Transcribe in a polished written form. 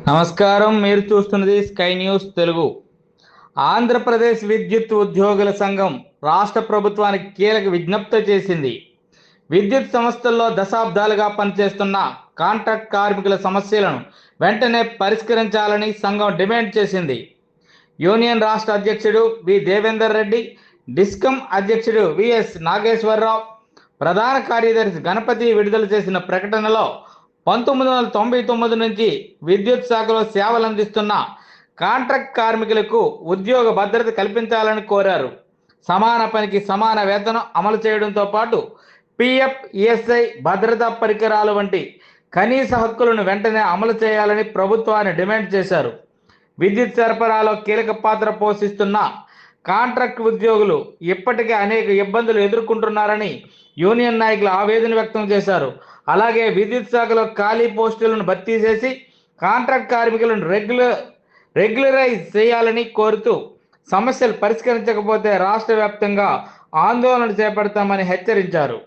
నమస్కారం. మీరు చూస్తున్నది స్కై న్యూస్ తెలుగు. ఆంధ్రప్రదేశ్ విద్యుత్ ఉద్యోగుల సంఘం రాష్ట్ర ప్రభుత్వానికి కీలక విజ్ఞప్తి చేసింది. విద్యుత్ సంస్థల్లో దశాబ్దాలుగా పనిచేస్తున్న కాంట్రాక్ట్ కార్మికుల సమస్యలను వెంటనే పరిష్కరించాలని సంఘం డిమాండ్ చేసింది. యూనియన్ రాష్ట్ర అధ్యక్షుడు వి దేవేందర్ రెడ్డి, డిస్కమ్ అధ్యక్షుడు విఎస్ నాగేశ్వరరావు, ప్రధాన కార్యదర్శి గణపతి విడుదల చేసిన ప్రకటనలో 1999 నుంచి విద్యుత్ శాఖలో సేవలు అందిస్తున్న కాంట్రాక్ట్ కార్మికులకు ఉద్యోగ భద్రత కల్పించాలని కోరారు. సమాన పనికి సమాన వేతనం అమలు చేయడంతో పాటు పిఎఫ్, ఈఎస్ఐ, భద్రతా పరికరాలు వంటి కనీస హక్కులను వెంటనే అమలు చేయాలని ప్రభుత్వాన్ని డిమాండ్ చేశారు. విద్యుత్ సరఫరాలో కీలక పాత్ర పోషిస్తున్న కాంట్రాక్ట్ ఉద్యోగులు ఇప్పటికే అనేక ఇబ్బందులు ఎదుర్కొంటున్నారని యూనియన్ నాయకులు ఆవేదన వ్యక్తం చేశారు. అలాగే విద్యుత్ శాఖలో ఖాళీ పోస్టులను భర్తీ చేసి కాంట్రాక్ట్ కార్మికులను రెగ్యులరైజ్ చేయాలని కోరుతూ సమస్యలు పరిష్కరించకపోతే రాష్ట్ర వ్యాప్తంగా ఆందోళన చేపడతామని హెచ్చరించారు.